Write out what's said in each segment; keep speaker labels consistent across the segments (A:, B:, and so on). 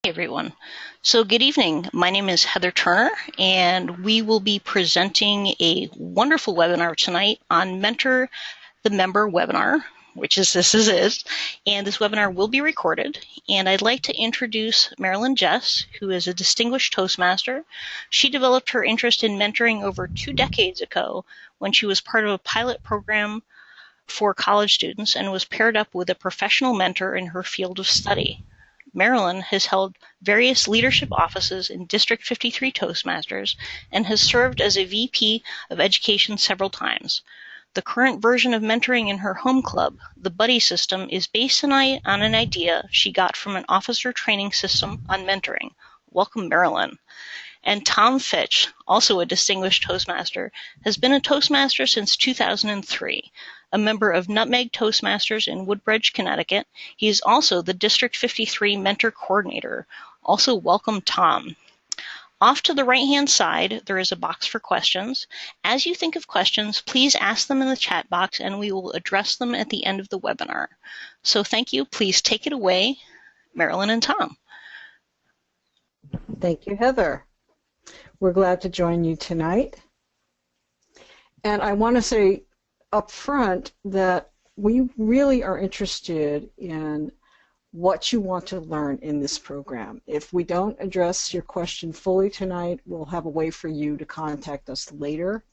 A: Hey everyone. So good evening. My name is Heather Turner, and we will be presenting a wonderful webinar tonight on Mentor the Member webinar, which is this is. And this webinar will be recorded. And I'd like to introduce Marilyn Jess, who is a distinguished Toastmaster. She developed her interest in mentoring over 2 decades ago when she was part of a pilot program for college students and was paired up with a professional mentor in her field of study. Marilyn has held various leadership offices in District 53 Toastmasters and has served as a VP of Education several times. The current version of mentoring in her home club, the Buddy System, is based on an idea she got from an officer training system on mentoring. Welcome, Marilyn. And Tom Fitch, also a distinguished Toastmaster, has been a Toastmaster since 2003. A member of Nutmeg Toastmasters in Woodbridge, Connecticut. He is also the District 53 Mentor Coordinator. Also, welcome, Tom. Off to the right-hand side, there is a box for questions. As you think of questions, please ask them in the chat box, and we will address them at the end of the webinar. So thank you. Please take it away, Marilyn and Tom.
B: Thank you, Heather. We're glad to join you tonight. And I want to say up front that we really are interested in what you want to learn in this program. If we don't address your question fully tonight, we'll have a way for you to contact us later.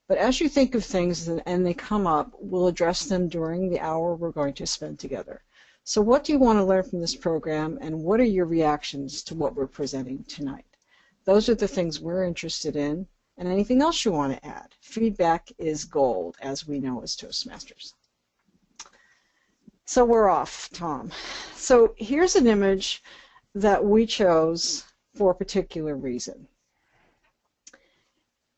B: But as you think of things and they come up, we'll address them during the hour we're going to spend together. So what do you want to learn from this program, and what are your reactions to what we're presenting tonight? Those are the things we're interested in. And anything else you want to add. Feedback is gold, as we know as Toastmasters. So we're off, Tom. So here's an image that we chose for a particular reason.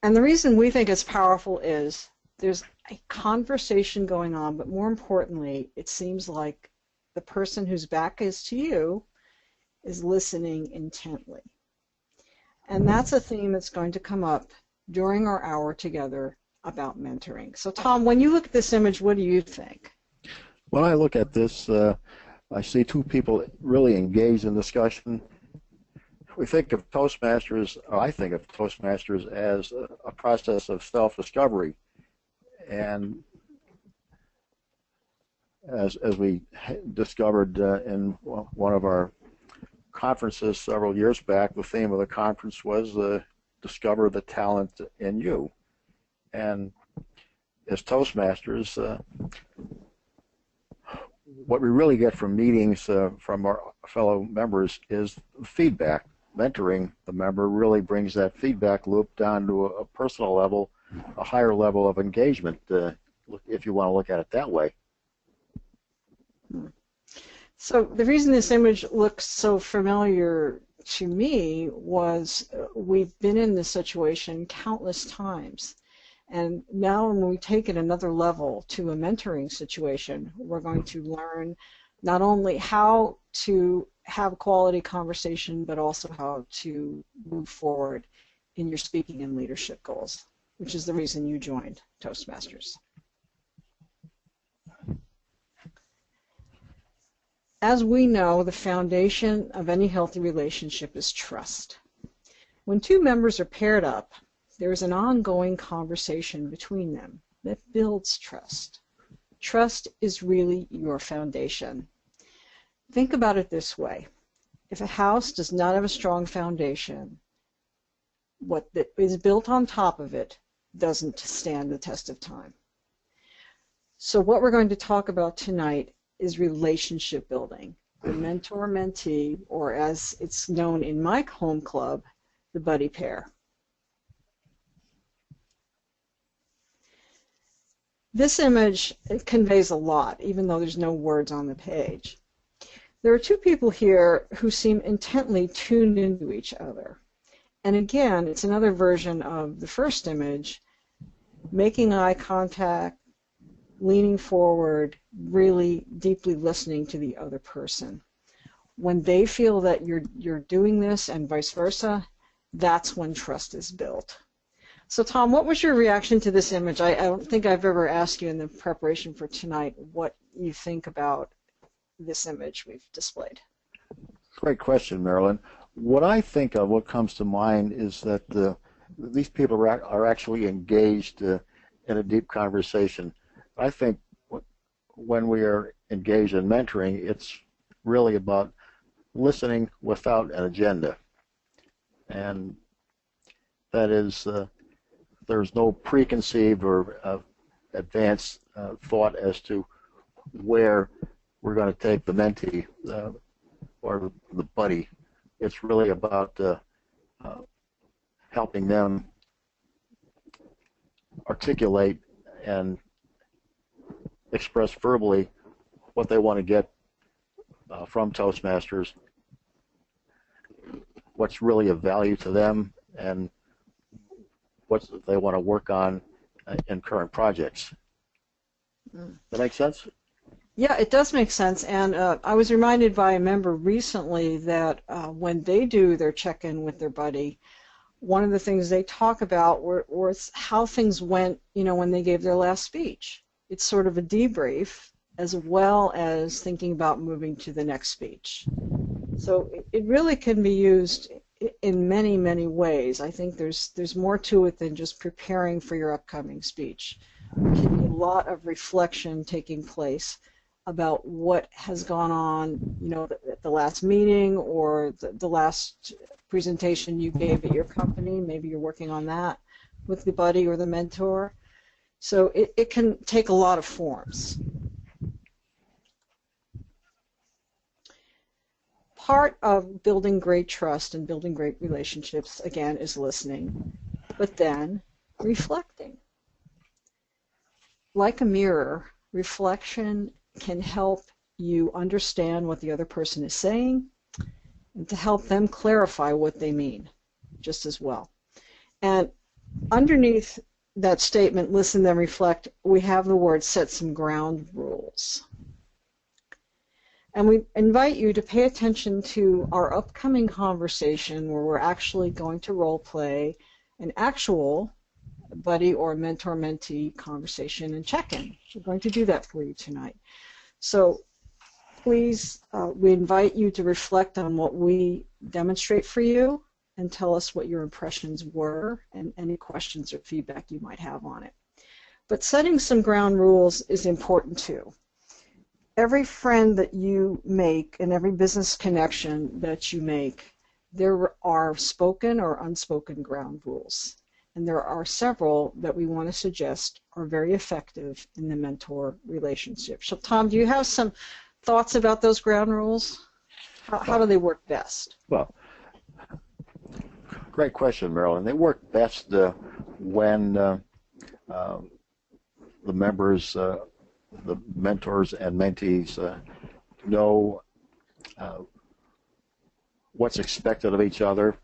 B: And the reason we think it's powerful is there's a conversation going on, but more importantly, it seems like the person whose back is to you is listening intently. And that's a theme that's going to come up during our hour together about mentoring. So Tom, when you look at this image, what do you think?
C: When I look at this, I see two people really engaged in discussion. We think of Toastmasters, or I think of Toastmasters as a process of self-discovery. And as we discovered in one of our conferences several years back, the theme of the conference was discover the talent in you. And as Toastmasters, what we really get from meetings from our fellow members is feedback. Mentoring the member really brings that feedback loop down to a personal level, a higher level of engagement, if you want to look at it that way.
B: So the reason this image looks so familiar to me was we've been in this situation countless times. And now when we take it another level to a mentoring situation, we're going to learn not only how to have quality conversation, but also how to move forward in your speaking and leadership goals, which is the reason you joined Toastmasters. As we know, the foundation of any healthy relationship is trust. When two members are paired up, there is an ongoing conversation between them that builds trust. Trust is really your foundation. Think about it this way. If a house does not have a strong foundation, what is built on top of it doesn't stand the test of time. So what we're going to talk about tonight is relationship building, the mentor-mentee, or as it's known in my home club, the buddy pair. This image conveys a lot, even though there's no words on the page. There are two people here who seem intently tuned into each other. And again, it's another version of the first image, making eye contact, leaning forward, really deeply listening to the other person. When they feel that you're doing this and vice versa, that's when trust is built. So Tom, what was your reaction to this image? I don't think I've ever asked you in the preparation for tonight what you think about this image we've displayed.
C: Great question, Marilyn. What I think of, what comes to mind, is that these people are actually engaged in a deep conversation. I think when we are engaged in mentoring, it's really about listening without an agenda. And that is, there's no preconceived or advanced thought as to where we're going to take the mentee or the buddy. It's really about helping them articulate and express verbally what they want to get from Toastmasters, what's really of value to them, and what they want to work on in current projects. Does that make sense?
B: Yeah, it does make sense. And I was reminded by a member recently that when they do their check-in with their buddy, one of the things they talk about was how things went, when they gave their last speech. It's sort of a debrief as well as thinking about moving to the next speech. So it really can be used in many, many ways. I think there's more to it than just preparing for your upcoming speech. There can be a lot of reflection taking place about what has gone on, at the last meeting or the last presentation you gave at your company. Maybe you're working on that with the buddy or the mentor. So it can take a lot of forms. Part of building great trust and building great relationships, again, is listening, but then reflecting. Like a mirror, reflection can help you understand what the other person is saying and to help them clarify what they mean just as well. And underneath that statement, listen, then reflect, we have the word set some ground rules. And we invite you to pay attention to our upcoming conversation where we're actually going to role play an actual buddy or mentor-mentee conversation and check-in. We're going to do that for you tonight. So please, we invite you to reflect on what we demonstrate for you and tell us what your impressions were and any questions or feedback you might have on it. But setting some ground rules is important too. Every friend that you make and every business connection that you make, there are spoken or unspoken ground rules. And there are several that we want to suggest are very effective in the mentor relationship. So Tom, do you have some thoughts about those ground rules? How do they work best?
C: Well, great question, Marilyn. They work best when the members, the mentors and mentees know what's expected of each other.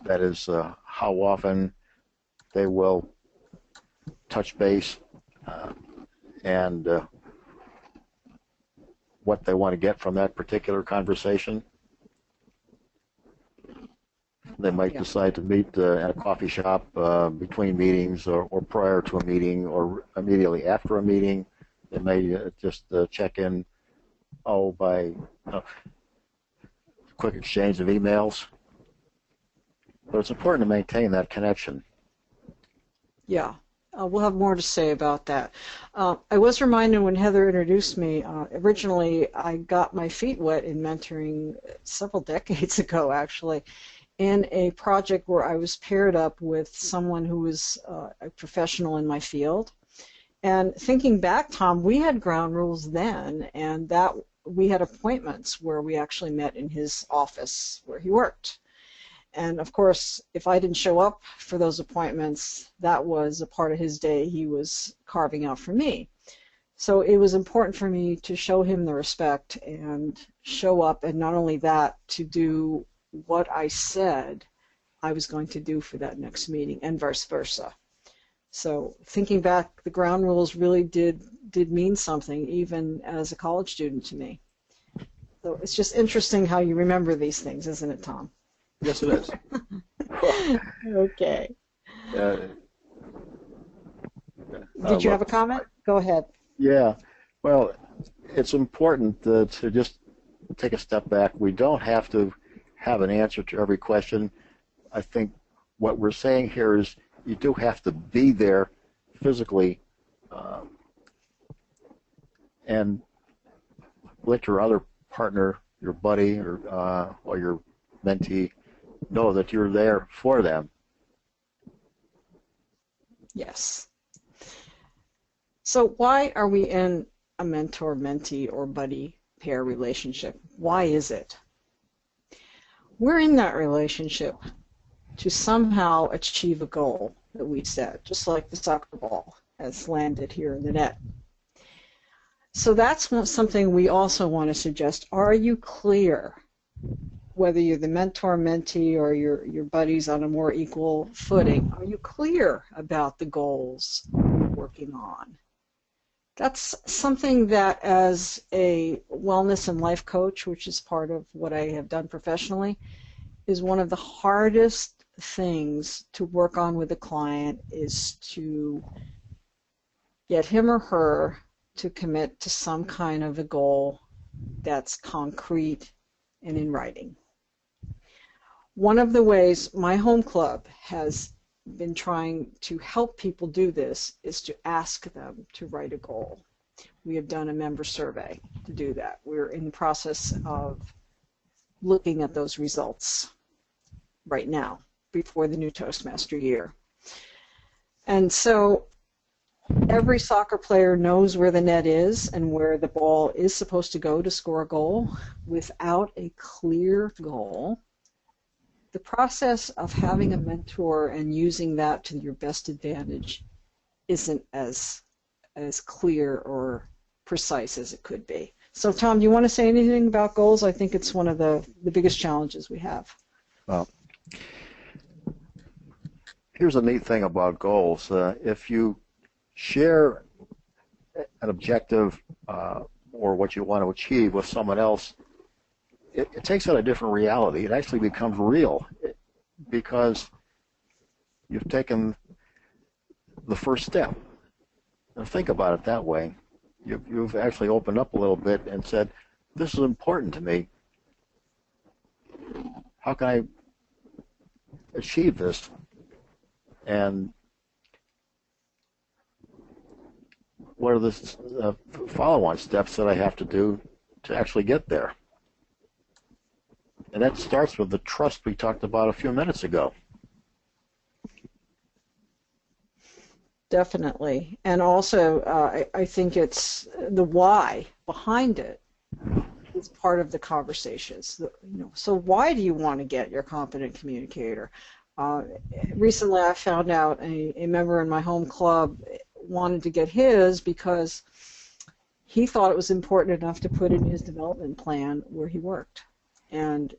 C: That is, how often they will touch base and what they want to get from that particular conversation. They might decide to meet at a coffee shop between meetings or prior to a meeting or immediately after a meeting. They may just check in, by quick exchange of emails. But it's important to maintain that connection.
B: Yeah, we'll have more to say about that. I was reminded when Heather introduced me, originally I got my feet wet in mentoring several decades ago, actually, in a project where I was paired up with someone who was a professional in my field. And thinking back, Tom, we had ground rules then, and that we had appointments where we actually met in his office where he worked. And of course, if I didn't show up for those appointments, that was a part of his day he was carving out for me. So it was important for me to show him the respect and show up, and not only that, to do what I said I was going to do for that next meeting, and vice versa. So thinking back, the ground rules really did mean something, even as a college student to me. So it's just interesting how you remember these things, isn't it, Tom?
C: Yes, it is.
B: Okay. Did you have a comment? Go ahead.
C: Yeah. Well, it's important to just take a step back. We don't have to have an answer to every question. I think what we're saying here is you do have to be there physically and let your other partner, your buddy, or your mentee know that you're there for them.
B: Yes. So why are we in a mentor-mentee or buddy pair relationship? Why is it? We're in that relationship to somehow achieve a goal that we set, just like the soccer ball has landed here in the net. So that's something we also want to suggest. Are you clear, whether you're the mentor-mentee or your buddies on a more equal footing, are you clear about the goals you're working on? That's something that, as a wellness and life coach, which is part of what I have done professionally, is one of the hardest things to work on with a client, is to get him or her to commit to some kind of a goal that's concrete and in writing. One of the ways my home club has been trying to help people do this is to ask them to write a goal. We have done a member survey to do that. We're in the process of looking at those results right now before the new Toastmaster year. And so every soccer player knows where the net is and where the ball is supposed to go to score a goal. Without a clear goal, the process of having a mentor and using that to your best advantage isn't as clear or precise as it could be. So Tom, do you want to say anything about goals? I think it's one of the biggest challenges we have.
C: Well, here's a neat thing about goals. If you share an objective or what you want to achieve with someone else, it takes on a different reality. It actually becomes real because you've taken the first step. And think about it that way. You've actually opened up a little bit and said, this is important to me. How can I achieve this? And what are the follow-on steps that I have to do to actually get there? And that starts with the trust we talked about a few minutes ago.
B: Definitely. And also, I think it's the why behind it is part of the conversations. So why do you want to get your competent communicator? Recently, I found out a member in my home club wanted to get his because he thought it was important enough to put in his development plan where he worked. And,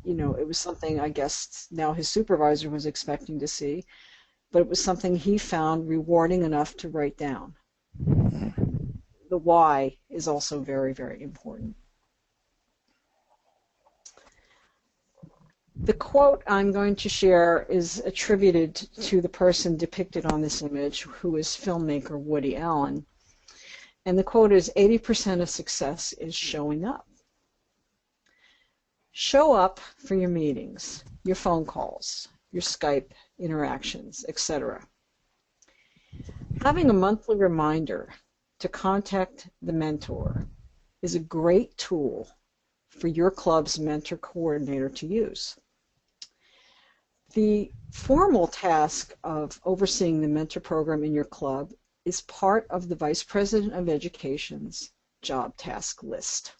B: it was something I guess now his supervisor was expecting to see, but it was something he found rewarding enough to write down. The why is also very, very important. The quote I'm going to share is attributed to the person depicted on this image, who is filmmaker Woody Allen. And the quote is, 80% of success is showing up. Show up for your meetings, your phone calls, your Skype interactions, etc. Having a monthly reminder to contact the mentor is a great tool for your club's mentor coordinator to use. The formal task of overseeing the mentor program in your club is part of the Vice President of Education's job task list.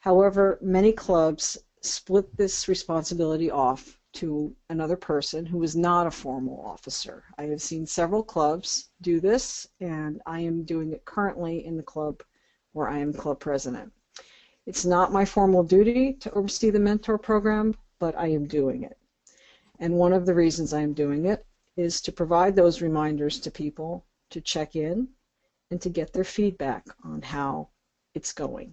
B: However, many clubs split this responsibility off to another person who is not a formal officer. I have seen several clubs do this, and I am doing it currently in the club where I am club president. It's not my formal duty to oversee the mentor program, but I am doing it. And one of the reasons I am doing it is to provide those reminders to people to check in and to get their feedback on how it's going.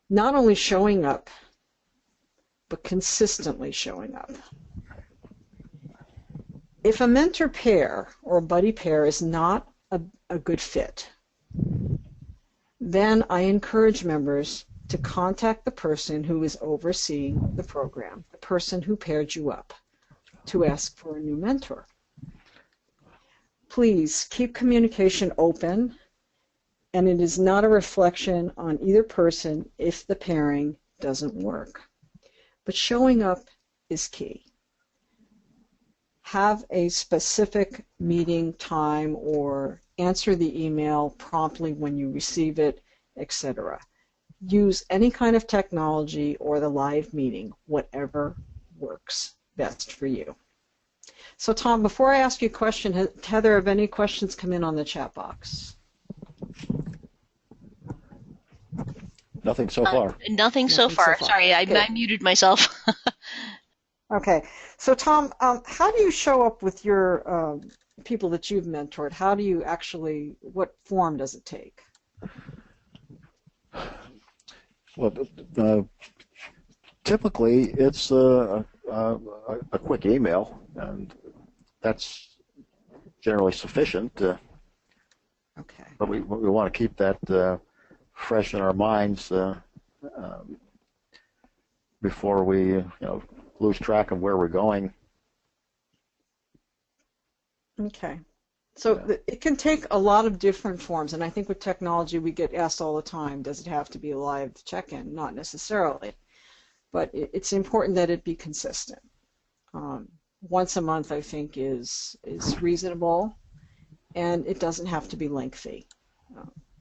B: Not only showing up, but consistently showing up. If a mentor pair or a buddy pair is not a good fit, Then I encourage members to contact the person who is overseeing the program, the person who paired you up, to ask for a new mentor. Please keep communication open, and it is not a reflection on either person if the pairing doesn't work. But showing up is key. Have a specific meeting time or answer the email promptly when you receive it, etc. Use any kind of technology or the live meeting, whatever works best for you. So Tom, before I ask you a question, Heather, have any questions come in on the chat box?
C: Nothing so far.
A: Nothing so far. Sorry, I muted myself.
B: Okay. So Tom, how do you show up with your people that you've mentored? How do you actually, what form does it take?
C: Well, typically it's a quick email, and that's generally sufficient.
B: Okay.
C: But we want to keep that fresh in our minds before we lose track of where we're going.
B: Okay. So it can take a lot of different forms, and I think with technology we get asked all the time, does it have to be a live check-in? Not necessarily, but it's important that it be consistent. Once a month I think is reasonable, and it doesn't have to be lengthy,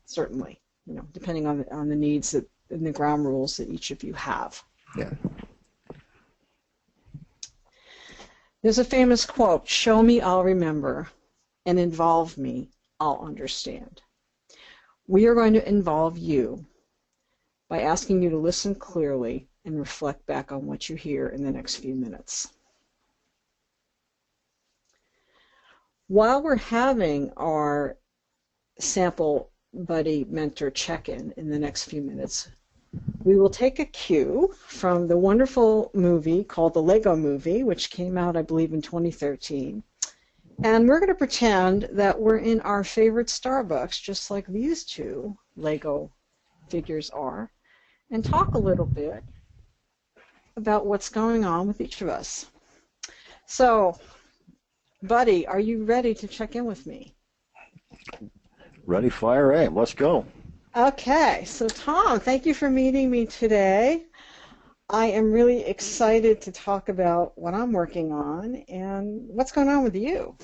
B: certainly, depending on the needs and the ground rules that each of you have.
C: Yeah.
B: There's a famous quote, "Show me, I'll remember, and involve me, I'll understand." We are going to involve you by asking you to listen clearly and reflect back on what you hear in the next few minutes. While we're having our sample buddy mentor check-in in the next few minutes, we will take a cue from the wonderful movie called The Lego Movie, which came out, I believe, in 2013. And we're going to pretend that we're in our favorite Starbucks, just like these two Lego figures are, and talk a little bit about what's going on with each of us. So, buddy, are you ready to check in with me?
C: Ready, fire, aim. Let's go.
B: Okay, so Tom, thank you for meeting me today. I am really excited to talk about what I'm working on and what's going on with you.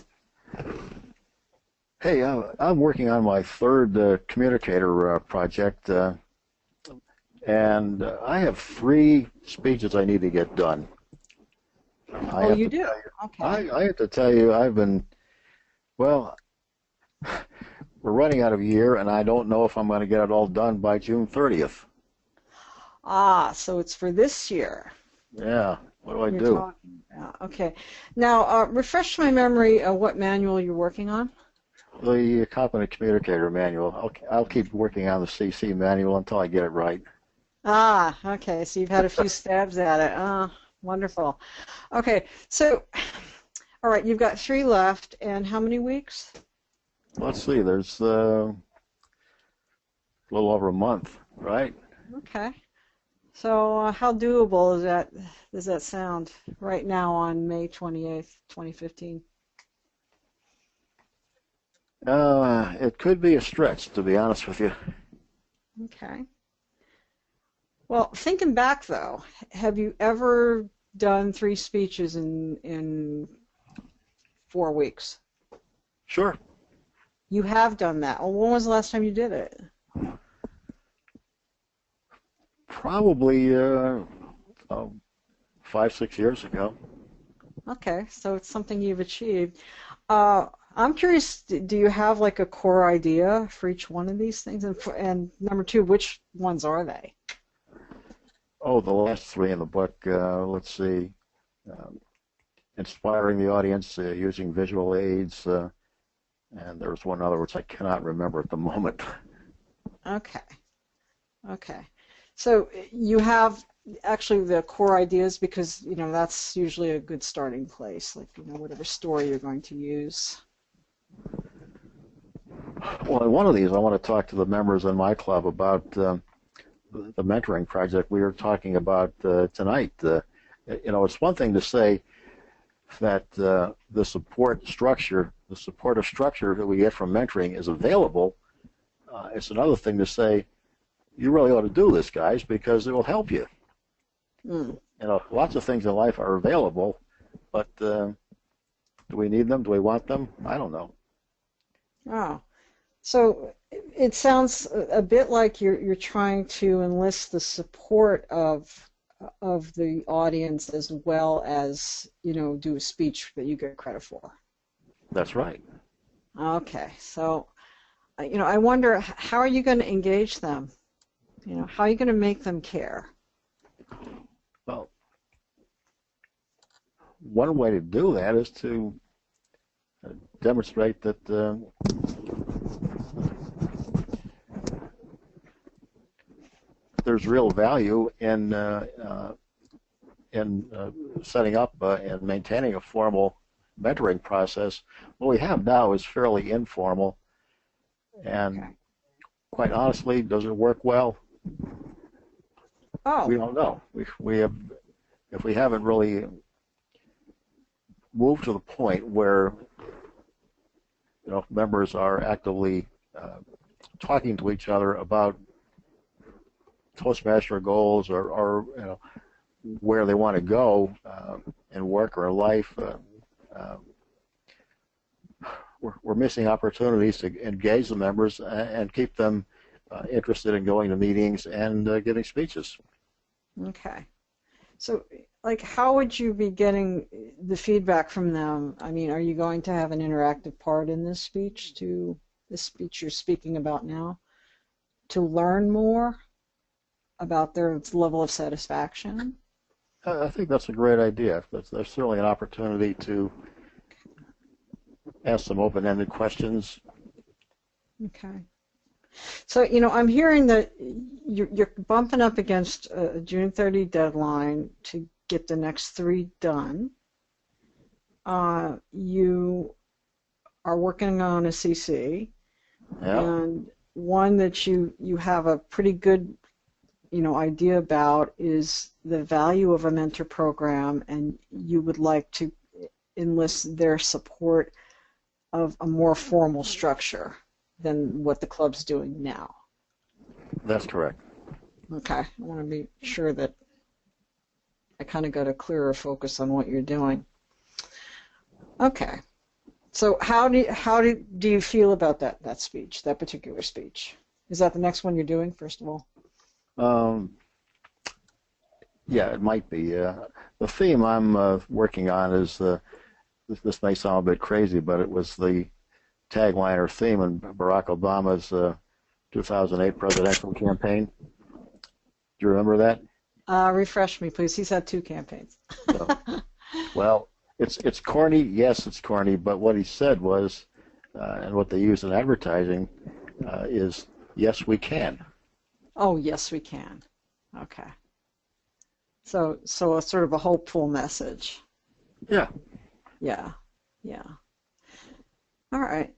C: Hey, I'm working on my third communicator project, and I have 3 speeches I need to get done.
B: Oh, you do? Okay.
C: I have to tell you, well, we're running out of year, and I don't know if I'm going to get it all done by June 30th.
B: Ah, so it's for this year.
C: Yeah, what do I
B: You're
C: do?
B: talking about. Okay. Now, refresh my memory of what manual you're working on.
C: The competent communicator manual. I'll keep working on the CC manual until I get it right.
B: Ah, okay. So you've had a few stabs at it. Ah, wonderful. Okay. So, all right, you've got 3 left, and how many weeks?
C: Let's see. There's a little over a month, right?
B: Okay. So how doable is that? Does that sound right now on May 28th, 2015?
C: It could be a stretch, to be honest with you.
B: Okay. Well, thinking back though, have you ever done 3 speeches in 4 weeks?
C: Sure.
B: You have done that. Well, when was the last time you did it?
C: Probably 5-6 years ago.
B: Okay, so it's something you've achieved. I'm curious, do you have like a core idea for each one of these things? And number 2, which ones are they?
C: Oh, the last 3 in the book, let's see. Inspiring the audience using visual aids, and there was one other which I cannot remember at the moment.
B: Okay. Okay. So you have actually the core ideas because, that's usually a good starting place, like, whatever story you're going to use.
C: Well, in one of these, I want to talk to the members in my club about the mentoring project we were talking about tonight. It's one thing to say that the supportive structure that we get from mentoring is available. It's another thing to say, you really ought to do this, guys, because it will help you. Lots of things in life are available, but do we need them? Do we want them? I don't know.
B: Oh, so it sounds a bit like you're trying to enlist the support of the audience as well as, do a speech that you get credit for.
C: That's right.
B: Okay, so, I wonder, how are you going to engage them? How are you going to make them care?
C: Well, one way to do that is to demonstrate that there's real value in setting up and maintaining a formal mentoring process. What we have now is fairly informal, and quite honestly, does it work well?
B: Oh.
C: We don't know. If we haven't really moved to the point where members are actively talking to each other about Toastmaster goals or where they want to go in work or life, we're missing opportunities to engage the members and keep them interested in going to meetings and giving speeches.
B: Okay. So, how would you be getting the feedback from them? I mean, are you going to have an interactive part in this speech you're speaking about now, to learn more about their level of satisfaction?
C: I think that's a great idea. There's certainly an opportunity to ask some open-ended questions.
B: Okay. So, I'm hearing that you're bumping up against a June 30 deadline to get the next 3 done. You are working on a CC, and one that you have a pretty good idea about is the value of a mentor program, and you would like to enlist their support of a more formal structure than what the club's doing now.
C: That's correct.
B: Okay, I want to be sure that I kind of got a clearer focus on what you're doing. Okay, so how do you feel about that speech, that particular speech? Is that the next one you're doing, first of all?
C: Yeah, it might be. The theme I'm working on is, this may sound a bit crazy, but it was the tagline or theme in Barack Obama's 2008 presidential campaign. Do you remember that?
B: Refresh me, please. He's had 2 campaigns.
C: Well, it's corny. Yes, it's corny. But what he said was, and what they use in advertising, is "Yes, we can."
B: Oh, yes, we can. Okay. So a sort of a hopeful message.
C: Yeah.
B: Yeah. All right.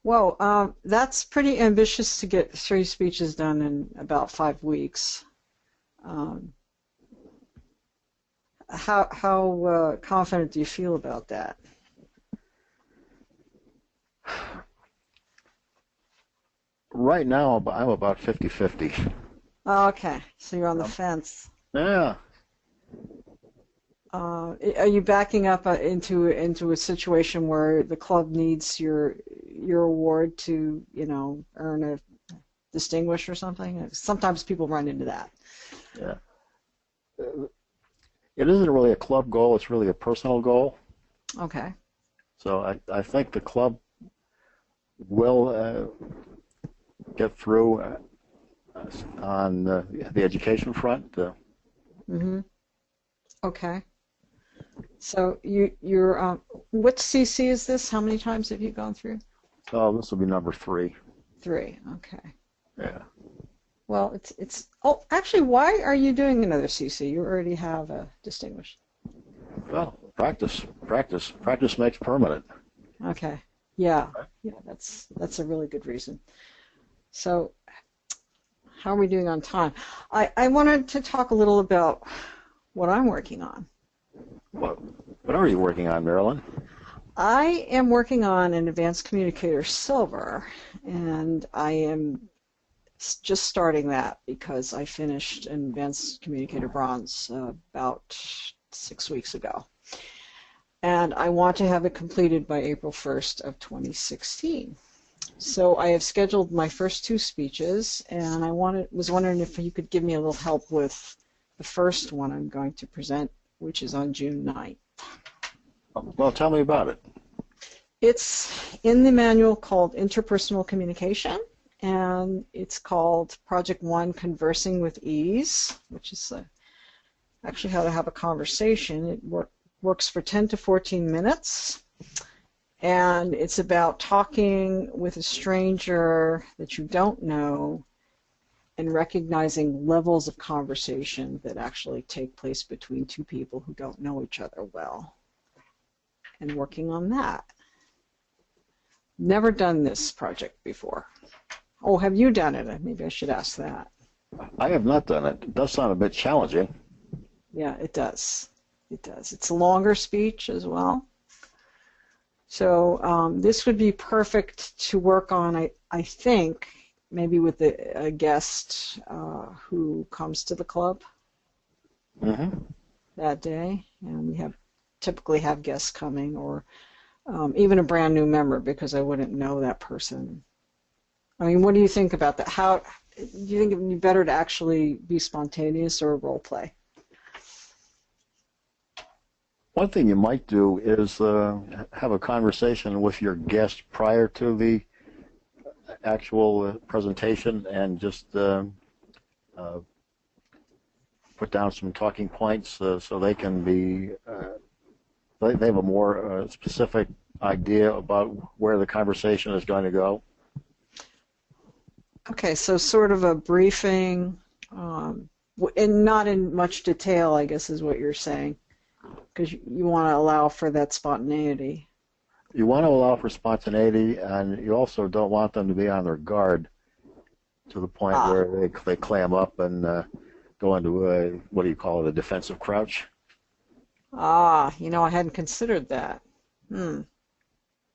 B: Well, that's pretty ambitious to get 3 speeches done in about 5 weeks. How confident do you feel about that?
C: Right now, I'm about 50-50.
B: Oh, okay, so you're on the fence.
C: Yeah.
B: Are you backing up into a situation where the club needs your award to, earn a distinguish or something? Sometimes people run into that.
C: Yeah. It isn't really a club goal. It's really a personal goal.
B: Okay.
C: So I think the club will get through on the education front.
B: Mm-hmm. Okay. So you're what CC is this? How many times have you gone through?
C: Oh, this will be number 3.
B: 3. Okay.
C: Yeah.
B: Well, it's. Oh, actually, why are you doing another CC? You already have a distinguished.
C: Well, practice makes permanent.
B: Okay. Yeah, yeah, that's a really good reason. So how are we doing on time? I wanted to talk a little about what I'm working on.
C: What are you working on, Marilyn?
B: I am working on an Advanced Communicator Silver, and I am just starting that because I finished an Advanced Communicator Bronze about 6 weeks ago. And I want to have it completed by April 1st of 2016. So I have scheduled my first 2 speeches, and I was wondering if you could give me a little help with the first one I'm going to present, which is on June 9th.
C: Well, tell me about it.
B: It's in the manual called Interpersonal Communication, and it's called Project 1, Conversing with Ease, which is actually how to have a conversation. It works for 10 to 14 minutes, and it's about talking with a stranger that you don't know and recognizing levels of conversation that actually take place between 2 people who don't know each other well, and working on that. Never done this project before. Oh, have you done it? Maybe I should ask that.
C: I have not done it. It does sound a bit challenging.
B: Yeah, it does. It does. It's a longer speech as well. So this would be perfect to work on, I think, maybe with a guest who comes to the club that day. And we typically have guests coming, or even a brand new member, because I wouldn't know that person. I mean, what do you think about that? How do you think it would be better to actually be spontaneous or role play?
C: One thing you might do is have a conversation with your guest prior to the actual presentation, and just put down some talking points so they can be they have a more specific idea about where the conversation is going to go.
B: Okay, so sort of a briefing, and not in much detail, I guess is what you're saying, because you want to allow for that spontaneity.
C: You want to allow for spontaneity, and you also don't want them to be on their guard to the point where they clam up and go into what do you call it, a defensive crouch?
B: I hadn't considered that.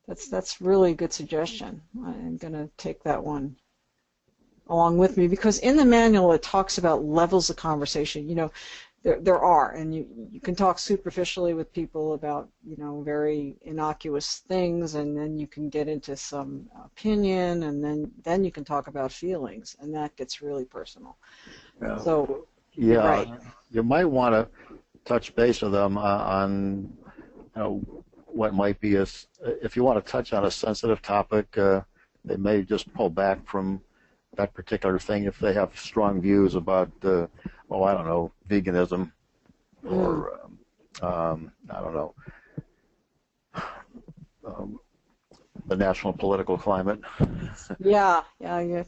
B: That's really a good suggestion. I'm going to take that one along with me, because in the manual it talks about levels of conversation. There are, and you can talk superficially with people about very innocuous things, and then you can get into some opinion, and then you can talk about feelings, and that gets really personal.
C: Yeah.
B: So
C: right. You might want to touch base with them on what might be if you want to touch on a sensitive topic, they may just pull back from that particular thing if they have strong views about I don't know, veganism, or I don't know, the national political climate.
B: Yeah,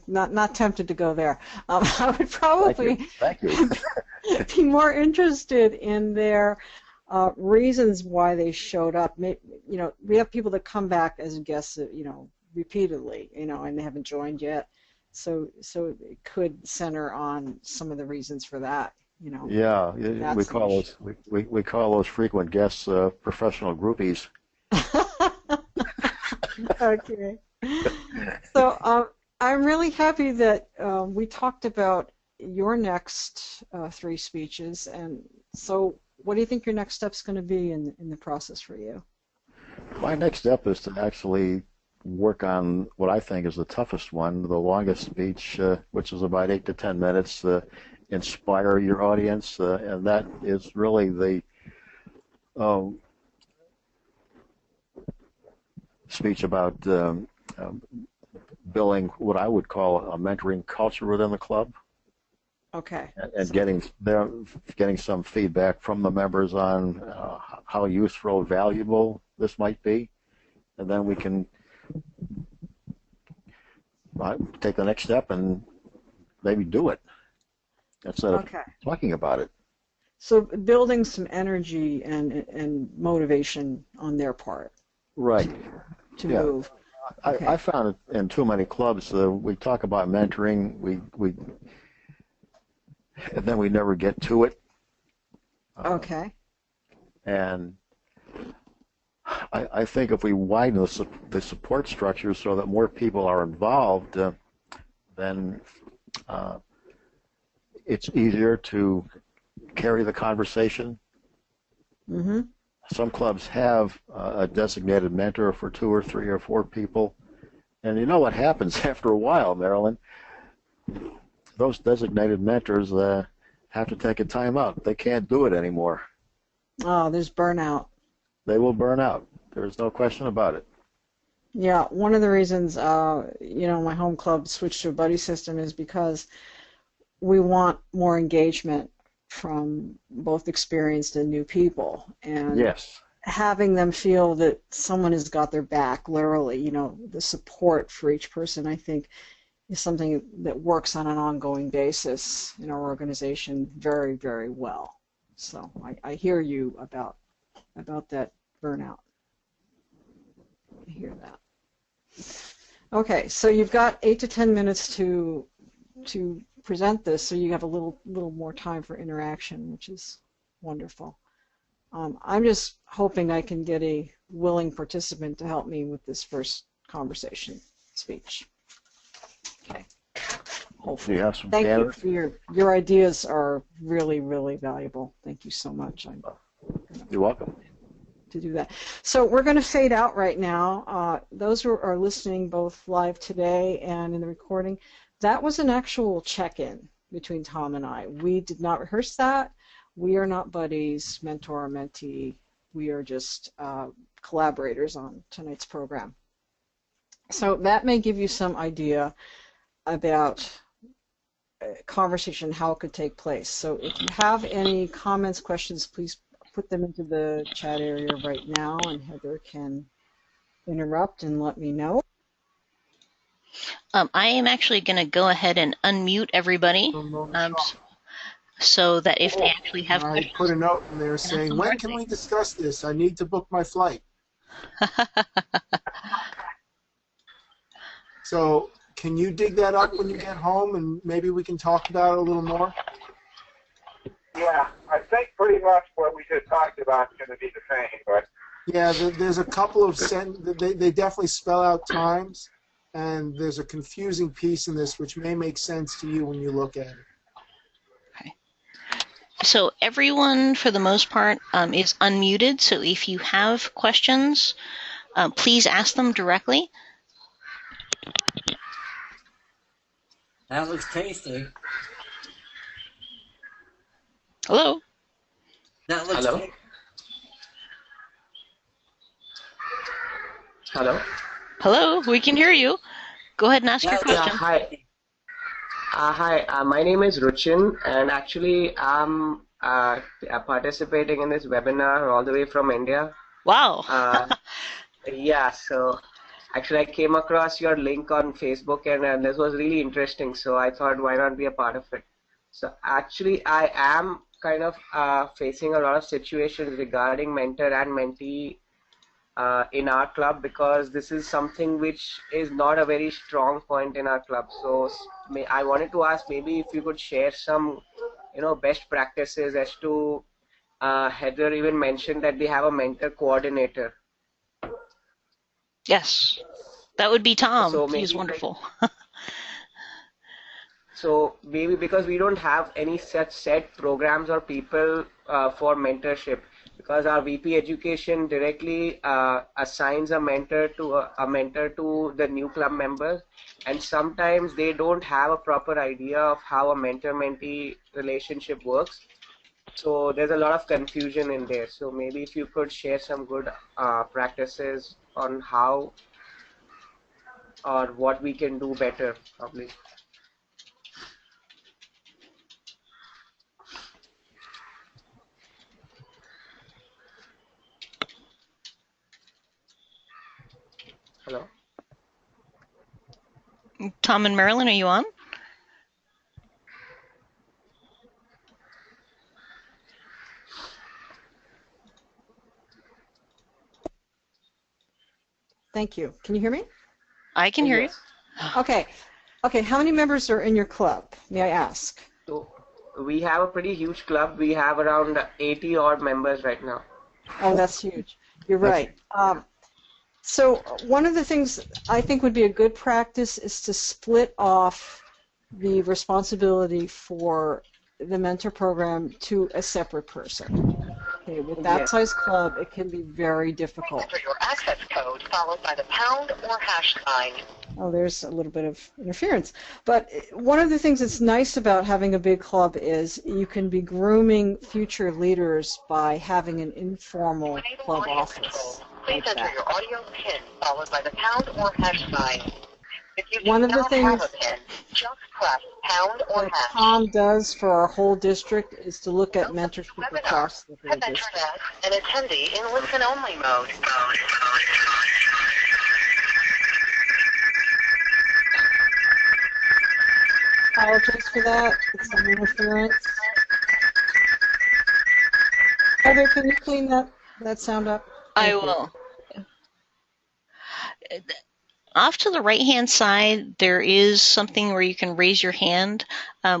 B: not tempted to go there. I would probably
C: Thank you.
B: be more interested in their reasons why they showed up. We have people that come back as guests, repeatedly, and they haven't joined yet. So it could center on some of the reasons for that.
C: Yeah, we call those frequent guests professional groupies.
B: Okay. So I'm really happy that we talked about your next 3 speeches, and so what do you think your next step's going to be in the process for you?
C: My next step is to actually work on what I think is the toughest one, the longest speech, which is about 8 to 10 minutes, inspire your audience, and that is really the speech about building what I would call a mentoring culture within the club.
B: Okay.
C: And getting some feedback from the members on how useful, valuable this might be, and then we can take the next step and maybe do it instead of talking about it.
B: So building some energy and motivation on their part.
C: Right.
B: To move. Okay.
C: I found it in too many clubs. We talk about mentoring, and then we never get to it.
B: Okay.
C: And I think if we widen the support structure so that more people are involved, then it's easier to carry the conversation.
B: Mm-hmm.
C: Some clubs have a designated mentor for 2 or 3 or 4 people. And you know what happens after a while, Marilyn? Those designated mentors have to take a time out. They can't do it anymore.
B: Oh, there's burnout.
C: They will burn out. There's no question about it.
B: Yeah, one of the reasons, my home club switched to a buddy system is because we want more engagement from both experienced and new people. And
C: Yes.
B: having them feel that someone has got their back, literally, the support for each person, I think, is something that works on an ongoing basis in our organization very, very well. So I hear you about that burnout. I hear that. Okay, so you've got 8 to 10 minutes to present this, so you have a little more time for interaction, which is wonderful. I'm just hoping I can get a willing participant to help me with this first conversation speech. Okay. Hopefully.
C: You have some
B: Thank you
C: candidates?
B: for your ideas are really, really valuable. Thank you so much.
C: You're welcome.
B: To do that. So we're going to fade out right now. Those who are listening both live today and in the recording, that was an actual check-in between Tom and I. We did not rehearse that. We are not buddies, mentor or mentee. We are just collaborators on tonight's program. So that may give you some idea about conversation, how it could take place. So if you have any comments, questions, please put them into the chat area right now, and Heather can interrupt and let me know.
A: I am actually going to go ahead and unmute everybody so that if they actually have questions.
D: I put a note in there saying, when can we discuss this? I need to book my flight. So can you dig that up when you get home, and maybe we can talk about it a little more?
E: Yeah, I think pretty much what we just talked about is going to be the same, but
D: yeah, there's a couple of they definitely spell out times, and there's a confusing piece in this which may make sense to you when you look at it.
A: Okay. So everyone, for the most part, is unmuted. So if you have questions, please ask them directly.
F: That looks tasty.
A: Hello.
F: That looks
G: Hello?
F: tasty.
G: Hello?
A: Hello, we can hear you. Go ahead and ask your question.
G: Hi. Hi, my name is Ruchin, and actually I'm participating in this webinar all the way from India.
A: Wow.
G: Yeah, so actually I came across your link on Facebook, and this was really interesting, so I thought why not be a part of it. So actually I am kind of facing a lot of situations regarding mentor and mentee in our club, because this is something which is not a very strong point in our club. So I wanted to ask, maybe if you could share some, best practices as to Heather even mentioned that they have a mentor coordinator.
A: Yes, that would be Tom.
G: So
A: He's wonderful.
G: So maybe because we don't have any such set programs or people for mentorship, because our VP Education directly assigns a mentor to the new club members, and sometimes they don't have a proper idea of how a mentor-mentee relationship works. So there's a lot of confusion in there. So maybe if you could share some good practices on how or what we can do better, probably. Hello?
A: Tom and Marilyn, are you on?
B: Thank you. Can you hear me?
A: I can hear you.
G: Yes.
B: Okay. Okay, how many members are in your club, may I ask?
G: So we have a pretty huge club. We have around 80 odd members right now.
B: Oh, that's huge. You're
C: That's-
B: right. So one of the things I think would be a good practice is to split off the responsibility for the mentor program to a separate person. Okay, with that
G: Yes.
B: size club, it can be very difficult.
H: Enter your access code followed by the pound or hash sign.
B: Oh, there's a little bit of interference. But one of the things that's nice about having a big club is you can be grooming future leaders by having an informal
H: Enable
B: club
H: audio
B: office.
H: control. Please
B: Like
H: enter
B: that.
H: your audio PIN followed by the pound or hash sign. If you do
B: One of the
H: not have a
B: things
H: PIN, just press pound or
B: What
H: hash.
B: Tom does for our whole district is to look at mentorship
H: Webinar.
B: across the whole
H: Have entered
B: district.
H: as an attendee in listen-only mode.
B: Apologies for that. It's some interference. Heather, can you clean that sound up?
A: I
B: Thank you.
A: will. Off to the right-hand side, there is something where you can raise your hand.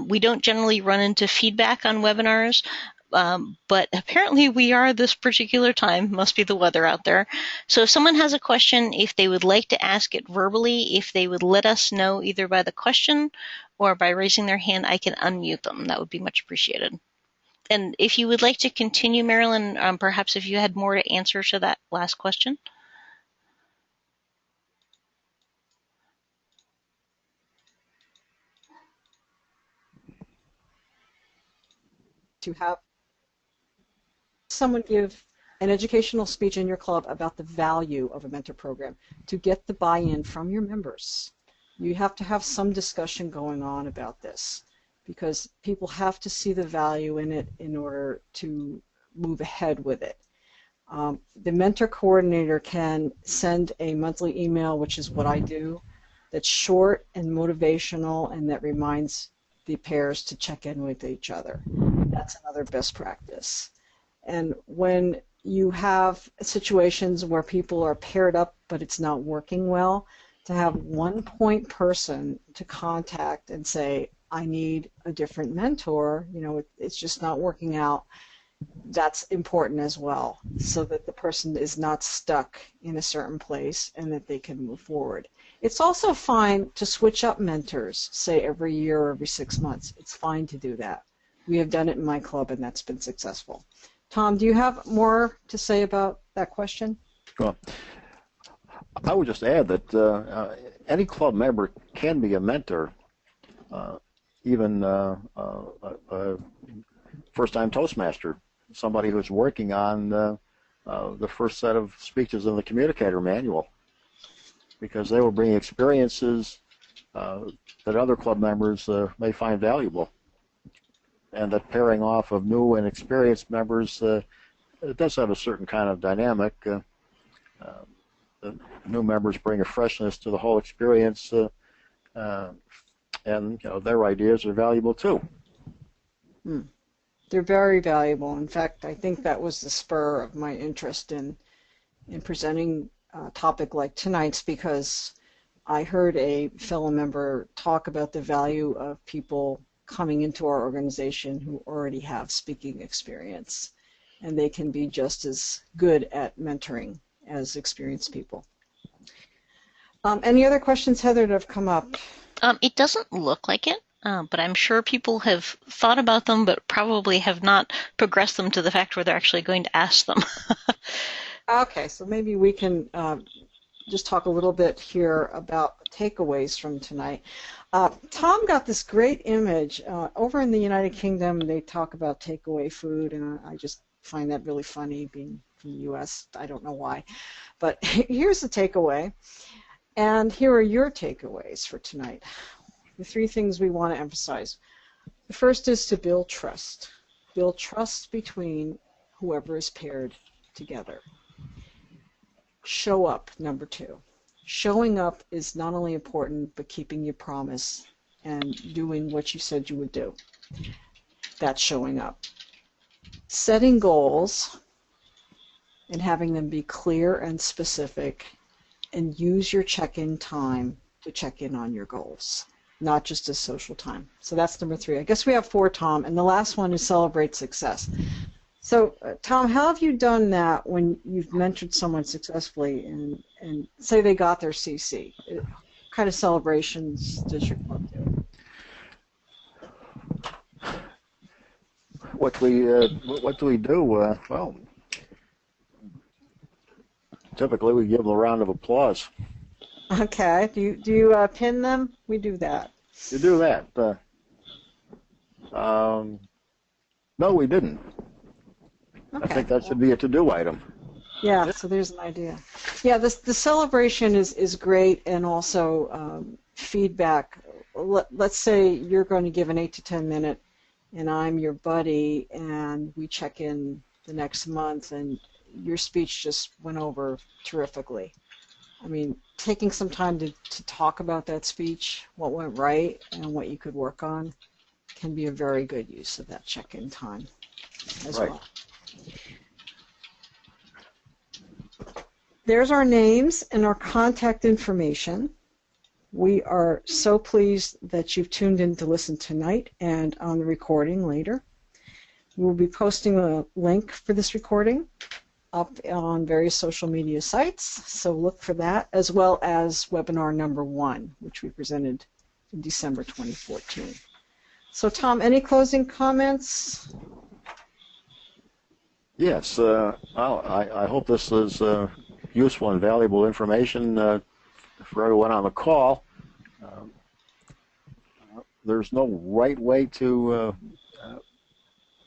A: We don't generally run into feedback on webinars, but apparently we are this particular time. Must be the weather out there. So if someone has a question, if they would like to ask it verbally, if they would let us know either by the question or by raising their hand, I can unmute them. That would be much appreciated. And if you would like to continue, Marilyn, perhaps if you had more to answer to that last question.
B: To have someone give an educational speech in your club about the value of a mentor program to get the buy-in from your members. You have to have some discussion going on about this because people have to see the value in it in order to move ahead with it. The mentor coordinator can send a monthly email, which is what I do, that's short and motivational and that reminds the pairs to check in with each other. That's another best practice. And when you have situations where people are paired up but it's not working well, to have one point person to contact and say, I need a different mentor, it's just not working out, that's important as well, so that the person is not stuck in a certain place and that they can move forward. It's also fine to switch up mentors, say every year or every 6 months. It's fine to do that. We have done it in my club and that's been successful. Tom, do you have more to say about that question?
C: Well, I would just add that any club member can be a mentor, even a first-time Toastmaster, somebody who's working on the first set of speeches in the communicator manual, because they will bring experiences that other club members may find valuable. And that pairing off of new and experienced members, it does have a certain kind of dynamic. The new members bring a freshness to the whole experience, and their ideas are valuable too.
B: They're very valuable. In fact, I think that was the spur of my interest in presenting a topic like tonight's, because I heard a fellow member talk about the value of people coming into our organization who already have speaking experience, and they can be just as good at mentoring as experienced people. Any other questions, Heather, that have come up?
A: It doesn't look like it, but I'm sure people have thought about them, but probably have not progressed them to the fact where they're actually going to ask them.
B: Okay, so maybe we can just talk a little bit here about takeaways from tonight. Tom got this great image. Over in the United Kingdom, they talk about takeaway food, and I just find that really funny, being from the U.S. I don't know why. But here's the takeaway, and here are your takeaways for tonight. The 3 things we want to emphasize. The first is to build trust. Build trust between whoever is paired together. Show up, number 2. Showing up is not only important, but keeping your promise and doing what you said you would do. That's showing up. Setting goals and having them be clear and specific and use your check-in time to check in on your goals, not just as social time. So that's number 3. I guess we have 4, Tom, and the last one is celebrate success. So, Tom, how have you done that when you've mentored someone successfully and say they got their CC? What kind of celebrations does your club do?
C: What do we do? Well, typically we give them a round of applause.
B: Okay. Do you pin them? We do that.
C: You do that. No, we didn't.
B: Okay.
C: I think that should be a to-do item.
B: Yeah, so there's an idea. Yeah, the celebration is great, and also feedback. Let's say you're going to give an 8 to 10 minute, and I'm your buddy, and we check in the next month, and your speech just went over terrifically. I mean, taking some time to talk about that speech, what went right, and what you could work on, can be a very good use of that check-in time as well. There's our names and our contact information. We are so pleased that you've tuned in to listen tonight and on the recording later. We'll be posting a link for this recording up on various social media sites, so look for that, as well as webinar number 1, which we presented in December 2014. So, Tom, any closing comments?
C: Yes. Well, I hope this is useful and valuable information for everyone on the call. There's no right way to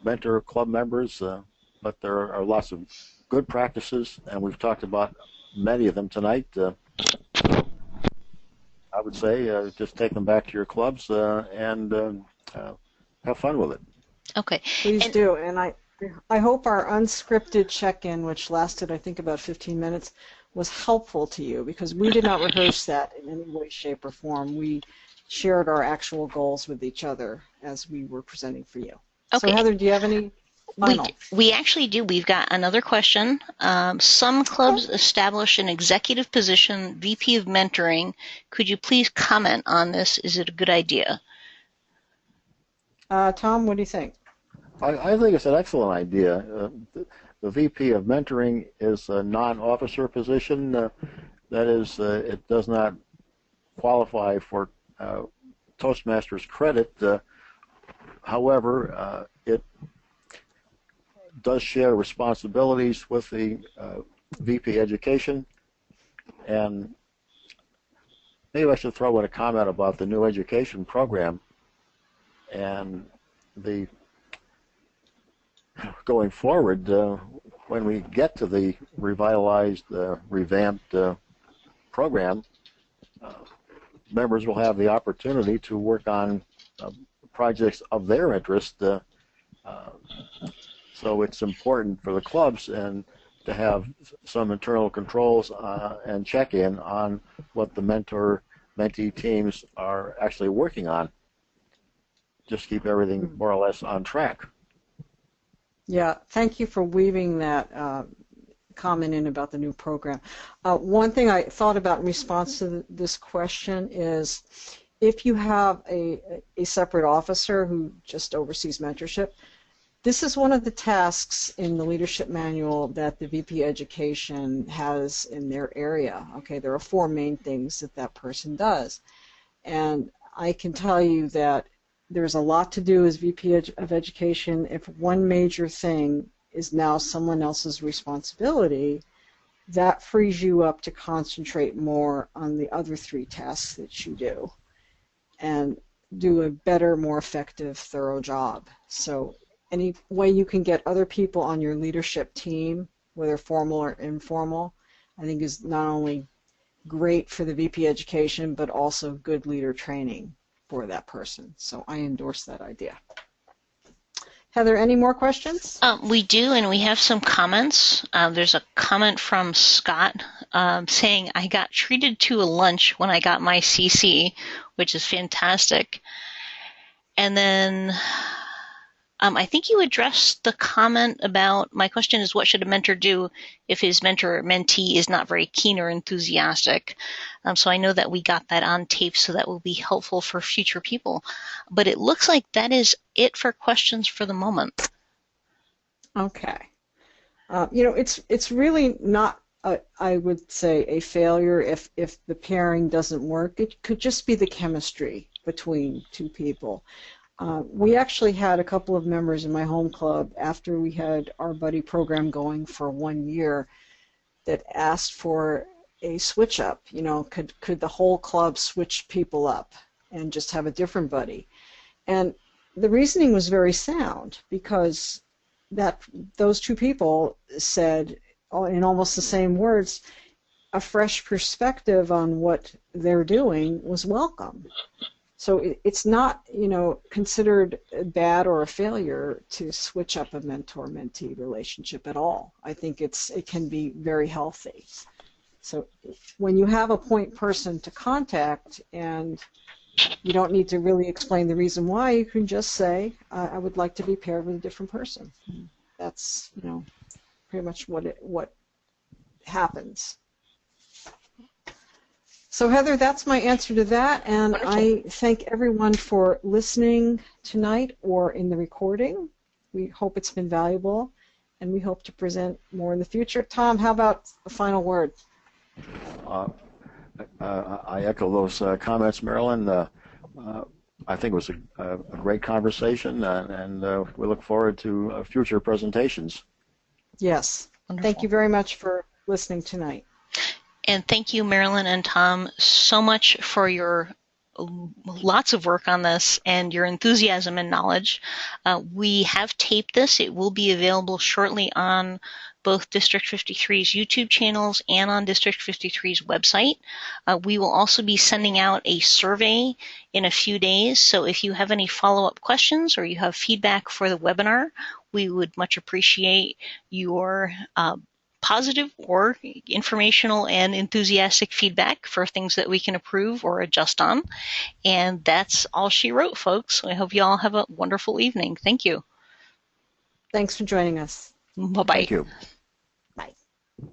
C: mentor club members, but there are lots of good practices, and we've talked about many of them tonight. I would say just take them back to your clubs and have fun with it.
A: Okay.
B: Please do. And I hope our unscripted check-in, which lasted, I think, about 15 minutes, was helpful to you, because we did not rehearse that in any way, shape, or form. We shared our actual goals with each other as we were presenting for you.
A: Okay.
B: So, Heather, do you have any final?
A: We actually do. We've got another question. Some clubs establish an executive position, VP of mentoring. Could you please comment on this? Is it a good idea?
B: Tom, what do you think?
C: I think it's an excellent idea. The VP of mentoring is a non-officer position. That is, it does not qualify for Toastmasters credit. However, it does share responsibilities with the VP Education. And maybe I should throw in a comment about the new education program and the going forward, when we get to the revitalized, revamped program, members will have the opportunity to work on projects of their interest. So it's important for the clubs and to have some internal controls and check-in on what the mentor-mentee teams are actually working on. Just keep everything more or less on track.
B: Yeah, thank you for weaving that comment in about the new program. One thing I thought about in response to this question is, if you have a separate officer who just oversees mentorship, this is one of the tasks in the leadership manual that the VP Education has in their area. Okay, there are 4 main things that person does. And I can tell you that there's a lot to do as VP of Education. If one major thing is now someone else's responsibility, that frees you up to concentrate more on the other 3 tasks that you do and do a better, more effective, thorough job. So any way you can get other people on your leadership team, whether formal or informal, I think is not only great for the VP Education, but also good leader training for that person. So I endorse that idea. Heather, any more questions?
A: We do, and we have some comments. There's a comment from Scott saying, I got treated to a lunch when I got my CC, which is fantastic. And then I think you addressed the comment about, my question is, what should a mentor do if his mentor or mentee is not very keen or enthusiastic? So I know that we got that on tape, so that will be helpful for future people. But it looks like that is it for questions for the moment.
B: Okay. It's really not, I would say, a failure if the pairing doesn't work. It could just be the chemistry between two people. We actually had a couple of members in my home club after we had our buddy program going for 1 year that asked for a switch up. Could the whole club switch people up and just have a different buddy? And the reasoning was very sound, because those two people said in almost the same words, a fresh perspective on what they're doing was welcome. So it's not, considered bad or a failure to switch up a mentor-mentee relationship at all. I think it can be very healthy. So when you have a point person to contact, and you don't need to really explain the reason why, you can just say, I would like to be paired with a different person. That's, pretty much what happens. So Heather, that's my answer to that, and I thank everyone for listening tonight or in the recording. We hope it's been valuable, and we hope to present more in the future. Tom, how about the final word?
C: I echo those comments, Marilyn. I think it was a great conversation, and we look forward to future presentations.
B: Yes.
A: Wonderful.
B: Thank you very much for listening tonight.
A: And thank you, Marilyn and Tom, so much for your lots of work on this and your enthusiasm and knowledge. We have taped this. It will be available shortly on both District 53's YouTube channels and on District 53's website. We will also be sending out a survey in a few days, so if you have any follow-up questions or you have feedback for the webinar, we would much appreciate your positive or informational and enthusiastic feedback for things that we can improve or adjust on. And that's all she wrote, folks. I hope you all have a wonderful evening. Thank you.
B: Thanks for joining us.
A: Bye-bye.
C: Thank you.